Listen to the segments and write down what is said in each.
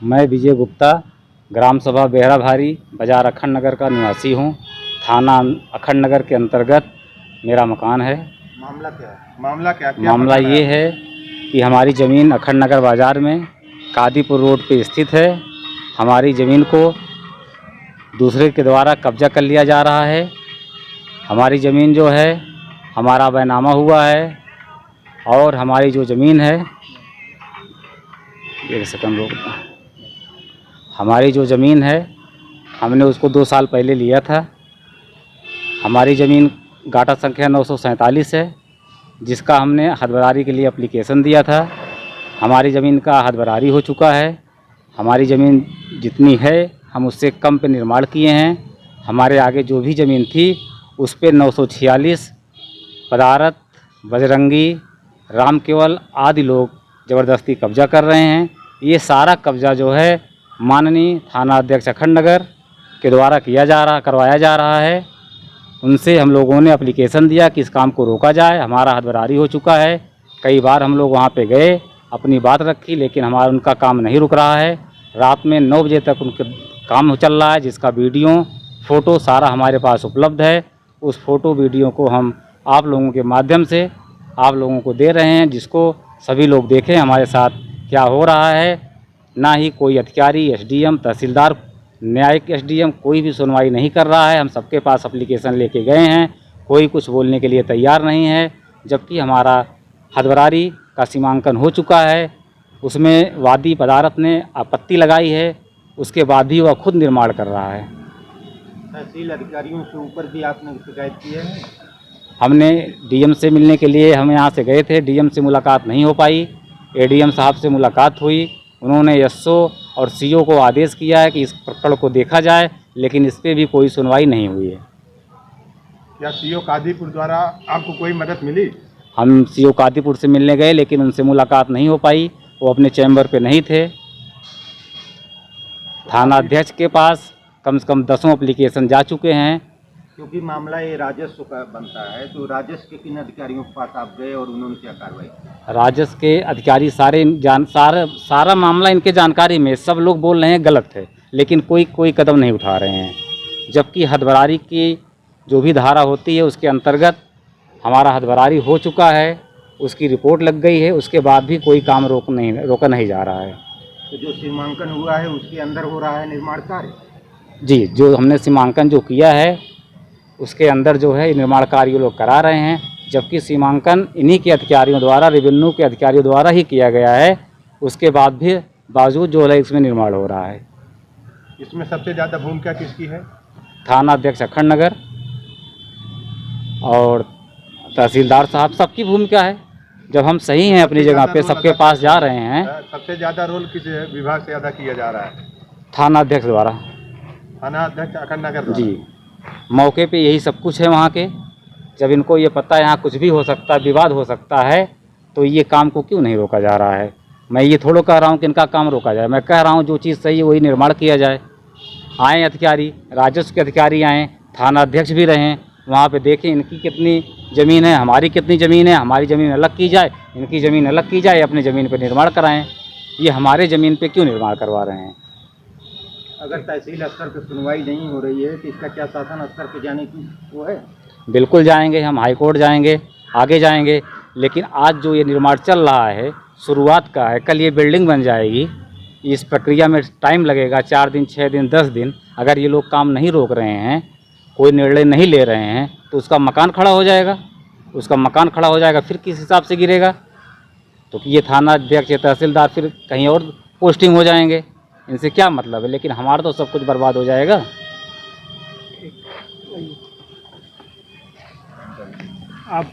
मैं विजय गुप्ता ग्राम सभा बेहरा भारी बाजार अखंड नगर का निवासी हूँ। थाना अखंड नगर के अंतर्गत मेरा मकान है। मामला क्या है? क्या मामला ये है कि हमारी ज़मीन अखंड नगर बाज़ार में कादीपुर रोड पे स्थित है। हमारी ज़मीन को दूसरे के द्वारा कब्जा कर लिया जा रहा है। हमारी ज़मीन जो है हमारा बैनामा हुआ है और हमारी जो ज़मीन है, एक सेकंड रोक, हमारी जो ज़मीन है हमने उसको 2 साल पहले लिया था। हमारी ज़मीन गाटा संख्या 947 है, जिसका हमने हदबरारी के लिए एप्लीकेशन दिया था। हमारी ज़मीन का हदबरारी हो चुका है। हमारी ज़मीन जितनी है हम उससे कम पे निर्माण किए हैं। हमारे आगे जो भी ज़मीन थी उस पे 946 पदारत, बजरंगी, राम केवल आदि लोग ज़बरदस्ती कब्जा कर रहे हैं। ये सारा कब्जा जो है माननीय थाना अध्यक्ष अखंड नगर के द्वारा करवाया जा रहा है। उनसे हम लोगों ने एप्लीकेशन दिया कि इस काम को रोका जाए। हमारा हदबरारी हो चुका है। कई बार हम लोग वहाँ पे गए, अपनी बात रखी, लेकिन उनका काम नहीं रुक रहा है। रात में 9 बजे तक उनका काम चल रहा है, जिसका वीडियो फ़ोटो सारा हमारे पास उपलब्ध है। उस फ़ोटो वीडियो को हम आप लोगों के माध्यम से आप लोगों को दे रहे हैं, जिसको सभी लोग देखें हमारे साथ क्या हो रहा है। ना ही कोई अधिकारी, एसडीएम, तहसीलदार, न्यायिक एसडीएम कोई भी सुनवाई नहीं कर रहा है। हम सबके पास एप्लीकेशन लेके गए हैं, कोई कुछ बोलने के लिए तैयार नहीं है। जबकि हमारा हदबरारी का सीमांकन हो चुका है, उसमें वादी पदारत ने आपत्ति लगाई है, उसके बाद भी वह खुद निर्माण कर रहा है। तहसील अधिकारियों से ऊपर भी आपने शिकायत की है? हमने डीएम से मिलने के लिए हम यहाँ से गए थे, डीएम से मुलाकात नहीं हो पाई। एडीएम साहब से मुलाकात हुई, उन्होंने एसओ और सीओ को आदेश किया है कि इस प्रकरण को देखा जाए, लेकिन इस पर भी कोई सुनवाई नहीं हुई है। क्या सीओ कादीपुर द्वारा आपको कोई मदद मिली? हम सीओ कादीपुर से मिलने गए, लेकिन उनसे मुलाकात नहीं हो पाई, वो अपने चैम्बर पे नहीं थे। थाना अध्यक्ष के पास कम से कम 10 एप्लीकेशन जा चुके हैं। क्योंकि मामला ये राजस्व का बनता है, तो राजस्व के किन अधिकारियों के पास आप गए और उन्होंने क्या कार्रवाई की? राजस्व के अधिकारी सारा मामला इनके जानकारी में, सब लोग बोल रहे हैं गलत है, लेकिन कोई कदम नहीं उठा रहे हैं। जबकि हदबरारी की जो भी धारा होती है उसके अंतर्गत हमारा हदबरारी हो चुका है, उसकी रिपोर्ट लग गई है, उसके बाद भी कोई काम रोका नहीं जा रहा है। तो जो सीमांकन हुआ है उसके अंदर हो रहा है निर्माण कार्य? जी, जो हमने सीमांकन जो किया है उसके अंदर जो है निर्माण कार्य लोग करा रहे हैं, जबकि सीमांकन इन्हीं के अधिकारियों द्वारा, रेवेन्यू के अधिकारियों द्वारा ही किया गया है। उसके बाद भी बावजूद जो है इसमें निर्माण हो रहा है। इसमें सबसे ज़्यादा भूमिका किसकी है? थाना अध्यक्ष अखंड नगर और तहसीलदार साहब, सबकी भूमिका है। जब हम सही हैं अपनी जगह पे, सबके पास जा रहे हैं। सबसे ज़्यादा रोल किस विभाग से अदा किया जा रहा है? थाना अध्यक्ष द्वारा। थाना अध्यक्ष अखंड नगर जी, मौके पे यही सब कुछ है वहाँ के। जब इनको ये पता है यहाँ कुछ भी हो सकता है, विवाद हो सकता है, तो ये काम को क्यों नहीं रोका जा रहा है? मैं ये थोड़ा कह रहा हूँ कि इनका काम रोका जाए, मैं कह रहा हूँ जो चीज़ सही है वही निर्माण किया जाए। आए अधिकारी, राजस्व के अधिकारी आएँ, थाना अध्यक्ष भी रहें, वहाँ पे देखें इनकी कितनी ज़मीन है, हमारी कितनी ज़मीन है, हमारी ज़मीन अलग की जाए, इनकी ज़मीन अलग की जाए, अपनी ज़मीन पर निर्माण कराएँ। ये हमारे ज़मीन पर क्यों निर्माण करवा रहे हैं? अगर तहसील स्तर पर सुनवाई नहीं हो रही है तो इसका क्या शासन स्तर पर जाने की वो है? बिल्कुल जाएंगे, हम हाई कोर्ट जाएंगे, आगे जाएंगे। लेकिन आज जो ये निर्माण चल रहा है शुरुआत का है, कल ये बिल्डिंग बन जाएगी। इस प्रक्रिया में टाइम लगेगा, 4 दिन, 6 दिन, 10 दिन। अगर ये लोग काम नहीं रोक रहे हैं, कोई निर्णय नहीं ले रहे हैं, तो उसका मकान खड़ा हो जाएगा। उसका मकान खड़ा हो जाएगा, फिर किस हिसाब से गिरेगा? तो ये थाना अध्यक्ष या तहसीलदार फिर कहीं और पोस्टिंग हो जाएंगे। इनसे क्या मतलब है? लेकिन हमारा तो सब कुछ बर्बाद हो जाएगा। आप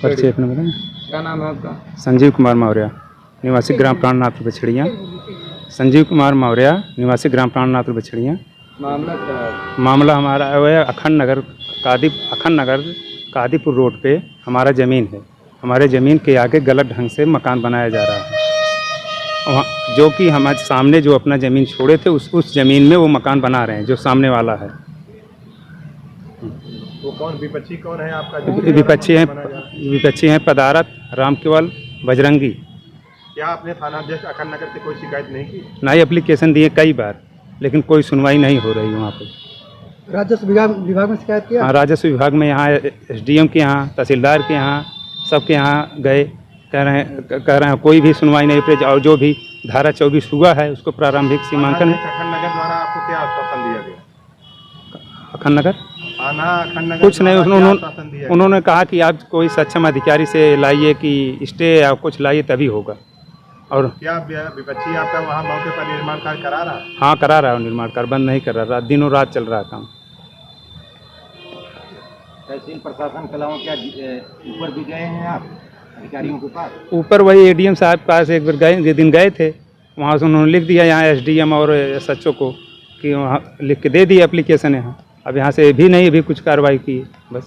परिचय अपना बताएं। क्या नाम है आपका? संजीव कुमार मौर्य, निवासी ग्राम प्राणनाथ बछड़ियाँ। संजीव कुमार मौर्य, निवासी ग्राम प्राणनाथ बछड़ियाँ। मामला क्या है? मामला हमारा है अखंड नगर कादीपुर रोड पे हमारा ज़मीन है। हमारे ज़मीन के आगे गलत ढंग से मकान बनाया जा रहा है, वहाँ जो कि हमारे सामने जो अपना ज़मीन छोड़े थे उस ज़मीन में वो मकान बना रहे हैं, जो सामने वाला है। वो कौन विपक्षी कौन है आपका? विपक्षी हैं पदारत, राम केवल बजरंगी। क्या आपने थाना अध्यक्ष अखंड नगर से कोई शिकायत नहीं की? ना ही एप्लीकेशन दिए कई बार, लेकिन कोई सुनवाई नहीं हो रही वहाँ पे। राजस्व विभाग में शिकायत किया? हाँ, राजस्व विभाग में यहाँ SDM के यहाँ, तहसीलदार के यहाँ, सबके यहाँ गए, कह रहे हैं कोई भी सुनवाई नहीं पे। और जो भी धारा 24 हुआ है उसको प्रारंभिक सीमांकन थाना अध्यक्ष अखंड नगर द्वारा आपको क्या आश्वासन दिया गया? अखंड नगर थाना अखंड नगर कुछ नहीं, द्वारा क्या आश्वासन दिया गया? उन्होंने कहा कि आप कोई सक्षम अधिकारी से लाइए कि स्टे या कुछ लाइए तभी होगा। और क्या विपक्षी आपका वहाँ मौके पर निर्माण कार्य करा रहा है? हाँ, करा रहा है निर्माण कार्य, बंद नहीं कर रहा, दिनों रात चल रहा है काम। तहसील प्रशासन के अलावा क्या ऊपर भी गए हैं आप अधिकारियों के पास? ऊपर वही ADM साहब के पास एक बार गए थे, वहाँ से उन्होंने लिख दिया यहाँ SDM और SHO को कि वहाँ लिख के दे दिए एप्लीकेशन यहाँ। अब यहाँ से भी नहीं, भी कुछ कार्रवाई की बस।